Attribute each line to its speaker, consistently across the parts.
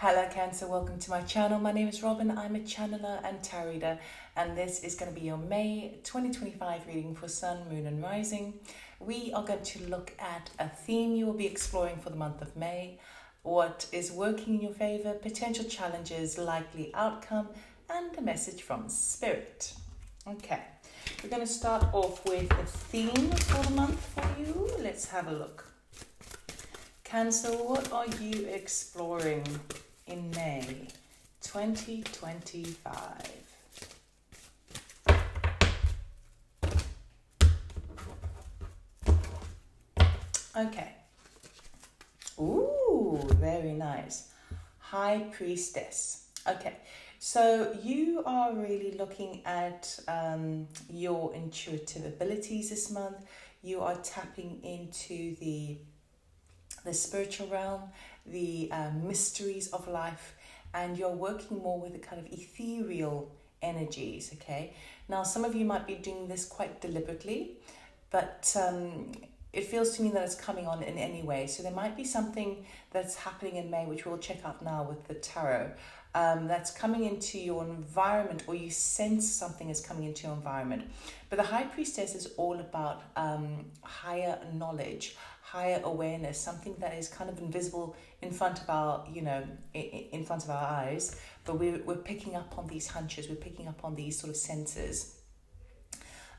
Speaker 1: Hello Cancer, welcome to my channel. My name is Robyn. I'm a channeler and tarot reader, and this is going to be your May 2025 reading for Sun, Moon and Rising. We are going to look at a theme you will be exploring for the month of May, what is working in your favor, potential challenges, likely outcome, and a message from Spirit. Okay, we're going to start off with a theme for the month for you. Let's have a look. Cancer, what are you exploring in May 2025? Okay. Ooh, very nice. High Priestess. Okay, so you are really looking at your intuitive abilities this month. You are tapping into the spiritual realm, the mysteries of life, and you're working more with the kind of ethereal energies, okay? Now, some of you might be doing this quite deliberately, but it feels to me that it's coming on in any way. So there might be something that's happening in May, which we'll check out now with the tarot, that's coming into your environment, or you sense something is coming into your environment. But the High Priestess is all about higher knowledge, higher awareness, something that is kind of invisible in front of our, in front of our eyes, but we're picking up on these hunches, we're picking up on these sort of senses.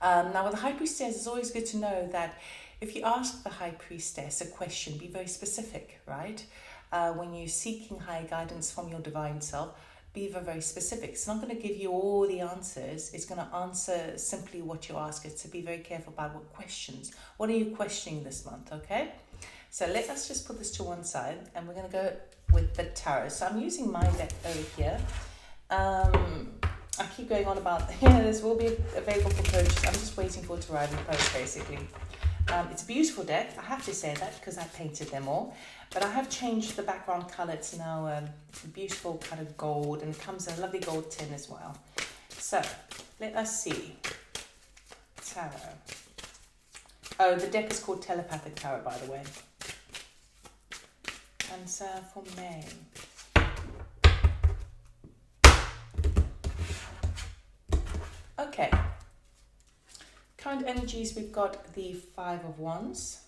Speaker 1: Now with the High Priestess, it's always good to know that if you ask the High Priestess a question, be very specific, right? When you're seeking higher guidance from your divine self, be very specific. It's not going to give you all the answers. It's going to answer simply what you ask it. So be very careful about what questions. What are you questioning this month, okay? So let us just put this to one side, and we're going to go with the tarot. So I'm using my deck over here. I keep going on about, this will be available for purchase. I'm just waiting for it to arrive in post, basically. It's a beautiful deck, I have to say that, because I painted them all. But I have changed the background colour. It's now a beautiful kind of gold, and it comes in a lovely gold tin as well. So, let us see. Tarot. Oh, the deck is called Telepathic Tarot, by the way. Cancer for May. Okay. Current energies, we've got the Five of Wands.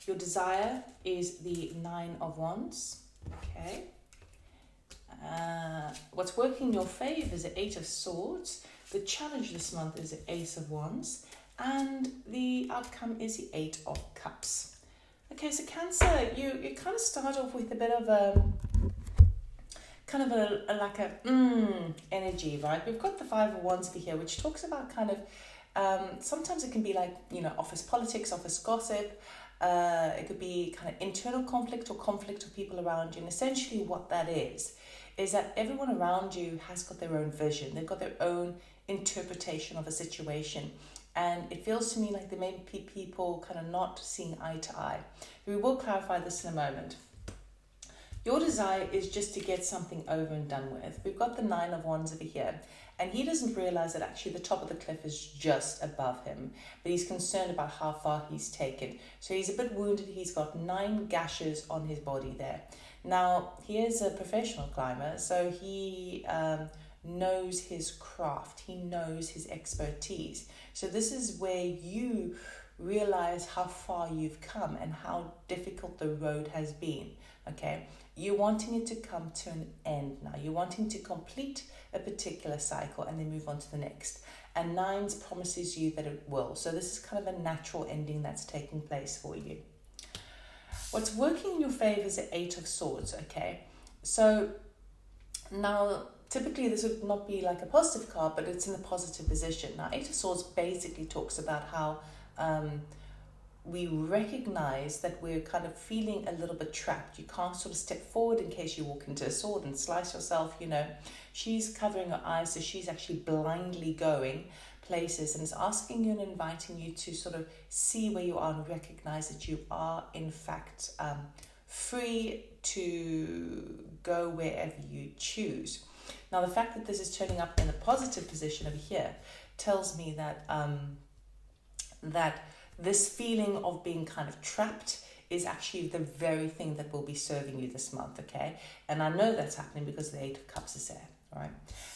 Speaker 1: Your desire is the Nine of Wands. Okay. What's working in your favor is the Eight of Swords. The challenge this month is the Ace of Wands. And the outcome is the Eight of Cups. Okay, so Cancer, you kind of start off with a bit of a energy, right? We've got the Five of Wands over here, which talks about kind of sometimes it can be like, office politics, office gossip. It could be kind of internal conflict or conflict with people around you. And essentially what that is that everyone around you has got their own vision. They've got their own interpretation of a situation. And it feels to me like there may be people kind of not seeing eye to eye. We will clarify this in a moment. Your desire is just to get something over and done with. We've got the Nine of Wands over here. And he doesn't realize that actually the top of the cliff is just above him. But he's concerned about how far he's taken. So he's a bit wounded. He's got 9 gashes on his body there. Now, he is a professional climber, so he knows his craft. He knows his expertise. So this is where you realize how far you've come and how difficult the road has been. Okay, you're wanting it to come to an end now. You're wanting to complete a particular cycle and then move on to the next. And Nines promises you that it will. So this is kind of a natural ending that's taking place for you. What's working in your favor is the Eight of Swords, okay? So now, typically this would not be like a positive card, but it's in a positive position. Now, Eight of Swords basically talks about how we recognize that we're kind of feeling a little bit trapped. You can't sort of step forward in case you walk into a sword and slice yourself, She's covering her eyes, so she's actually blindly going places and is asking you and inviting you to sort of see where you are and recognize that you are, in fact, free to go wherever you choose. Now, the fact that this is turning up in a positive position over here tells me that that this feeling of being kind of trapped is actually the very thing that will be serving you this month, okay? And I know that's happening because the Eight of Cups is there, all right?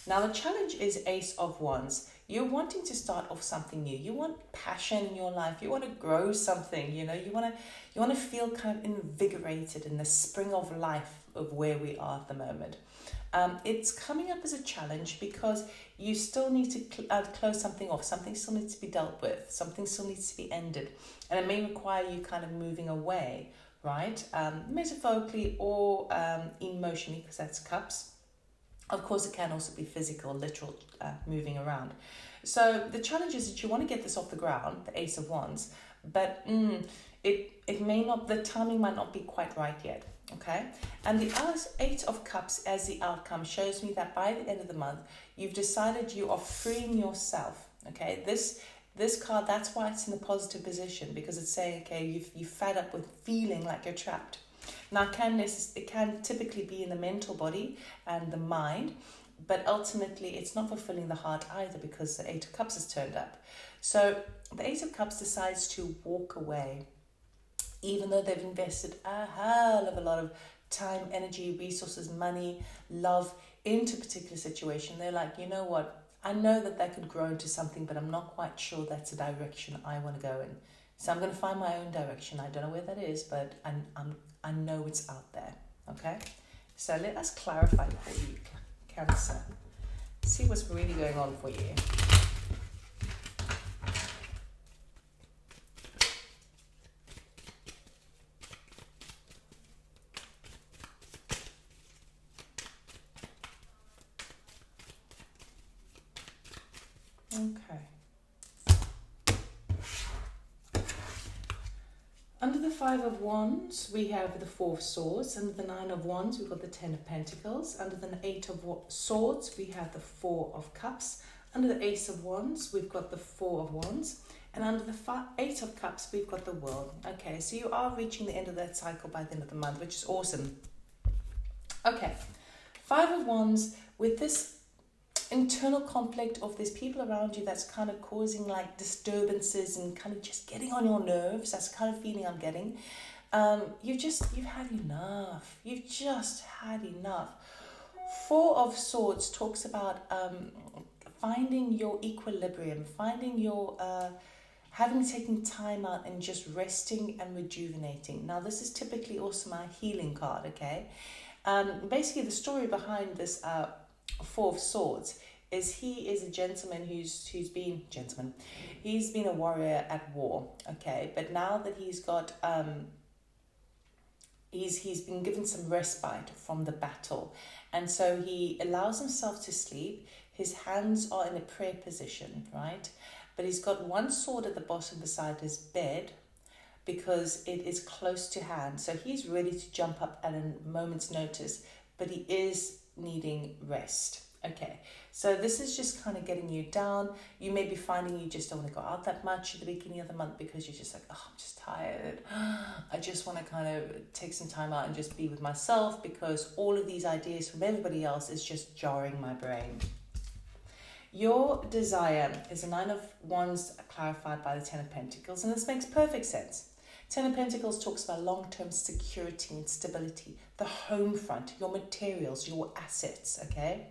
Speaker 1: Now, the challenge is Ace of Wands. You're wanting to start off something new. You want passion in your life. You want to grow something, you know. You want to feel kind of invigorated in the spring of life of where we are at the moment. It's coming up as a challenge because you still need to close something off. Something still needs to be dealt with. Something still needs to be ended. And it may require you kind of moving away, right? Metaphorically or emotionally, because that's cups. Of course, it can also be physical, literal, moving around. So the challenge is that you want to get this off the ground, the Ace of Wands, but it may not, the timing might not be quite right yet. Okay, and the Eight of Cups as the outcome shows me that by the end of the month, you've decided you are freeing yourself. Okay, this card, that's why it's in the positive position, because it's saying, okay, you've fed up with feeling like you're trapped. Now, it can typically be in the mental body and the mind, but ultimately it's not fulfilling the heart either because the Eight of Cups has turned up. So the Eight of Cups decides to walk away. Even though they've invested a hell of a lot of time, energy, resources, money, love into a particular situation, they're like, you know what? I know that could grow into something, but I'm not quite sure that's the direction I want to go in. So I'm going to find my own direction. I don't know where that is, but I know it's out there. Okay? So let us clarify for you, Cancer. See what's really going on for you. Okay. Under the Five of Wands, we have the Four of Swords. Under the Nine of Wands, we've got the Ten of Pentacles. Under the Eight of Swords, we have the Four of Cups. Under the Ace of Wands, we've got the Four of Wands. And under the Eight of Cups, we've got the World. Okay, so you are reaching the end of that cycle by the end of the month, which is awesome. Okay, Five of Wands, with this internal conflict of there's people around you that's kind of causing like disturbances and kind of just getting on your nerves. That's the kind of feeling I'm getting. You've had enough. You've just had enough. Four of Swords talks about finding your equilibrium, finding your taken time out and just resting and rejuvenating. Now this is typically also my healing card. Okay, basically the story behind this Four of Swords is he is a gentleman he's been a warrior at war, okay, but now that he's got he's been given some respite from the battle, and so he allows himself to sleep. His hands are in a prayer position, right, but he's got one sword at the bottom beside his bed because it is close to hand, so he's ready to jump up at a moment's notice, but he is needing rest. Okay, so this is just kind of getting you down. You may be finding you just don't want to go out that much at the beginning of the month because you're just like, oh, I'm just tired. I just want to kind of take some time out and just be with myself because all of these ideas from everybody else is just jarring my brain. Your desire is a Nine of Wands clarified by the Ten of Pentacles, and this makes perfect sense. Ten of Pentacles talks about long-term security and stability, the home front, your materials, your assets, okay?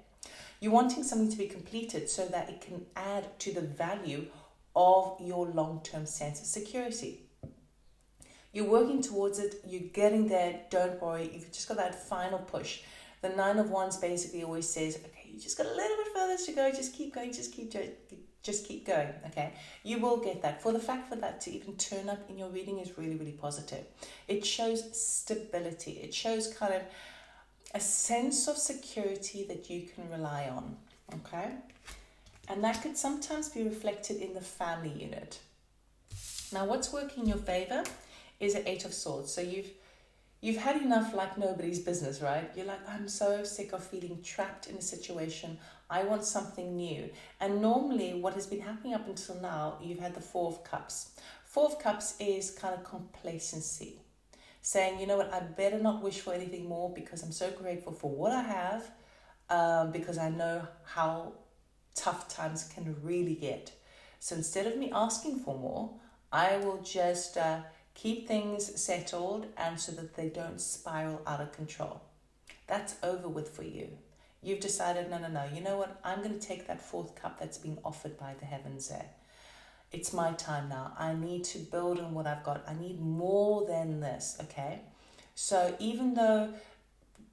Speaker 1: You're wanting something to be completed so that it can add to the value of your long-term sense of security. You're working towards it, you're getting there, don't worry, you've just got that final push. The Nine of Wands basically always says, okay, you just got a little bit further to go, just keep going, just keep going, okay? You will get that. For the fact for that to even turn up in your reading is really, really positive. It shows stability. It shows kind of a sense of security that you can rely on, okay? And that could sometimes be reflected in the family unit. Now, what's working in your favor is an Eight of Swords. So you've had enough like nobody's business, right? You're like, I'm so sick of feeling trapped in a situation. I want something new. And normally what has been happening up until now, you've had the Four of Cups. Four of Cups is kind of complacency. Saying, you know what, I better not wish for anything more because I'm so grateful for what I have, because I know how tough times can really get. So instead of me asking for more, I will just keep things settled, and so that they don't spiral out of control. That's over with for you. You've decided, no, you know what? I'm going to take that fourth cup that's being offered by the heavens there. It's my time now. I need to build on what I've got. I need more than this, okay? So even though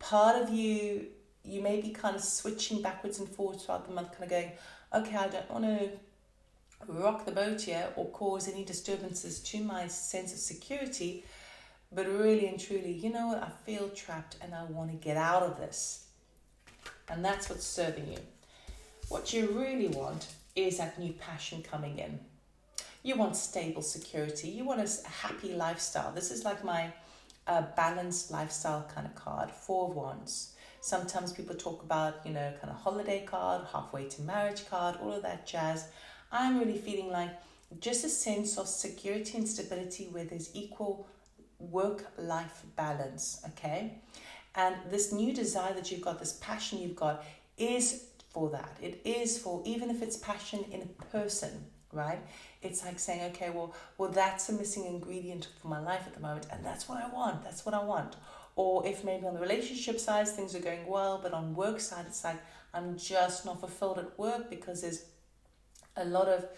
Speaker 1: part of you may be kind of switching backwards and forwards throughout the month, kind of going, okay, I don't want to rock the boat here or cause any disturbances to my sense of security, but really and truly, you know what? I feel trapped and I want to get out of this. And that's what's serving you. What you really want is that new passion coming in. You want stable security. You want a happy lifestyle. This is like my balanced lifestyle kind of card, 4 of Wands. Sometimes people talk about, kind of holiday card, halfway to marriage card, all of that jazz. I'm really feeling like just a sense of security and stability where there's equal work-life balance, okay? And this new desire that you've got, this passion you've got, is for that. It is for, even if it's passion in a person, right? It's like saying, okay, well, that's a missing ingredient for my life at the moment, and that's what I want. That's what I want. Or if maybe on the relationship side, things are going well, but on work side, it's like, I'm just not fulfilled at work because there's a lot of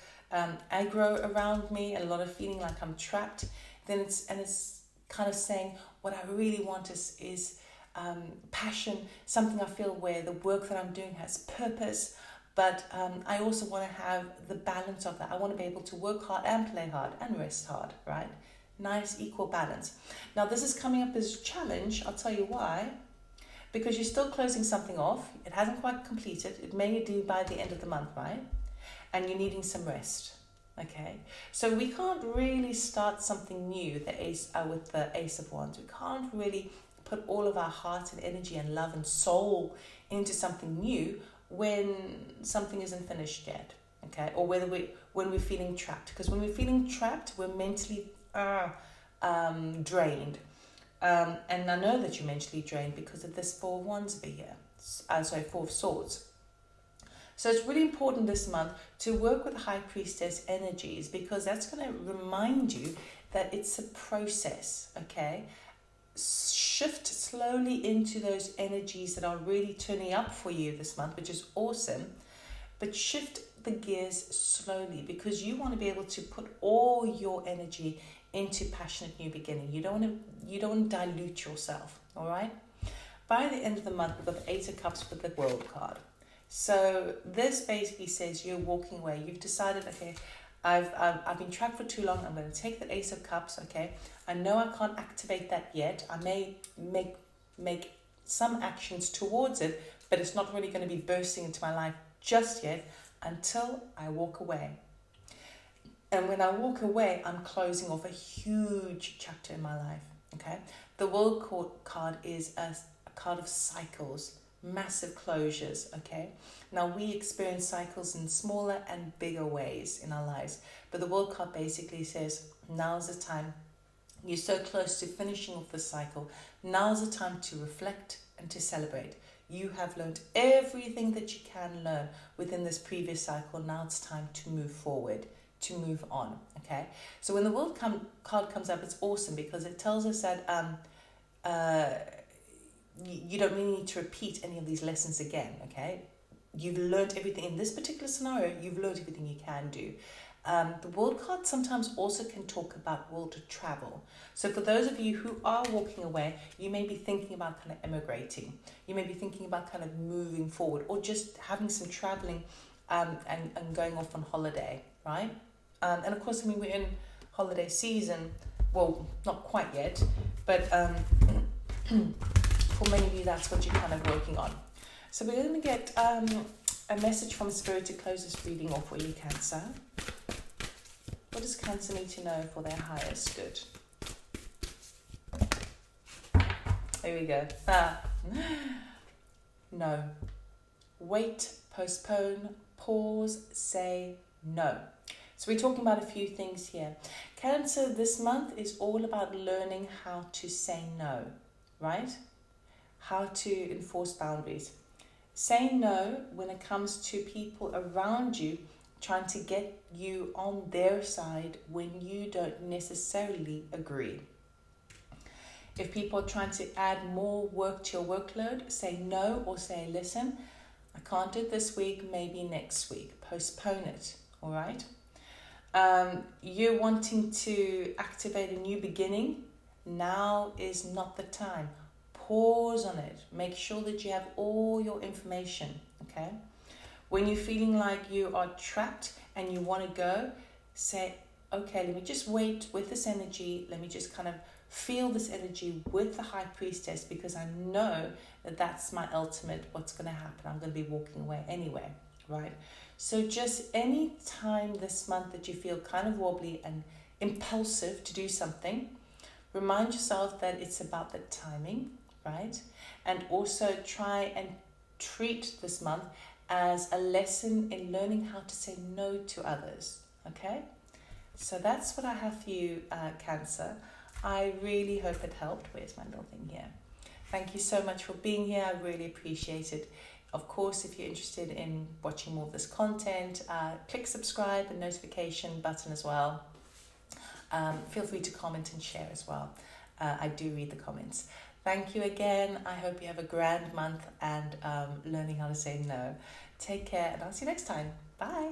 Speaker 1: aggro around me, and a lot of feeling like I'm trapped. Then it's kind of saying, what I really want is passion, something I feel where the work that I'm doing has purpose, but I also want to have the balance of that. I want to be able to work hard and play hard and rest hard, right? Nice equal balance. Now this is coming up as a challenge. I'll tell you why. Because you're still closing something off. It hasn't quite completed. It may do by the end of the month, right? And you're needing some rest. Okay, so we can't really start something new with the Ace of Wands. We can't really put all of our heart and energy and love and soul into something new when something isn't finished yet, okay? Or when we're feeling trapped. Because when we're feeling trapped, we're mentally drained. And I know that you're mentally drained because of this 4 of Wands over here. 4 of Swords. So it's really important this month to work with High Priestess energies, because that's going to remind you that it's a process, okay? Shift slowly into those energies that are really turning up for you this month, which is awesome. But shift the gears slowly, because you want to be able to put all your energy into passionate new beginning. You don't want to dilute yourself, all right? By the end of the month, we've got the 8 of Cups with the World card. So this basically says you're walking away. You've decided, okay, I've been trapped for too long. I'm going to take the Ace of Cups, okay? I know I can't activate that yet. I may make some actions towards it, but it's not really going to be bursting into my life just yet until I walk away. And when I walk away, I'm closing off a huge chapter in my life, okay? The World card is a card of cycles, massive closures, okay? Now, we experience cycles in smaller and bigger ways in our lives, but the World card basically says, now's the time. You're so close to finishing off the cycle. Now's the time to reflect and to celebrate. You have learned everything that you can learn within this previous cycle. Now it's time to move forward, to move on, okay? So when the World card comes up, it's awesome because it tells us that you don't really need to repeat any of these lessons again, okay? You've learned everything in this particular scenario. You've learned everything you can do. The World card sometimes also can talk about world travel. So for those of you who are walking away, you may be thinking about kind of emigrating. You may be thinking about kind of moving forward or just having some traveling and going off on holiday, right? And of course, I mean, we're in holiday season. Well, not quite yet, but for many of you, that's what you're kind of working on. So we're going to get a message from Spirit to close this reading off for you, Cancer. What does Cancer need to know for their highest good? Here we go. No. Wait, postpone, pause, say no. So we're talking about a few things here. Cancer, this month is all about learning how to say no, right? How to enforce boundaries. Say no when it comes to people around you trying to get you on their side when you don't necessarily agree. If people are trying to add more work to your workload, say no, or say, listen, I can't do it this week, maybe next week. Postpone it, all right? You're wanting to activate a new beginning. Now is not the time. Pause on it. Make sure that you have all your information, okay? When you're feeling like you are trapped and you want to go, say, okay, let me just wait with this energy. Let me just kind of feel this energy with the High Priestess, because I know that that's my ultimate, what's going to happen. I'm going to be walking away anyway, right? So just any time this month that you feel kind of wobbly and impulsive to do something, remind yourself that it's about the timing, right? And also try and treat this month as a lesson in learning how to say no to others, okay? So that's what I have for you, Cancer. I really hope it helped. Where's my little thing here? Thank you so much for being here. I really appreciate it. Of course, if you're interested in watching more of this content, click subscribe and notification button as well. Feel free to comment and share as well. I do read the comments. Thank you again. I hope you have a grand month and learning how to say no. Take care, and I'll see you next time. Bye.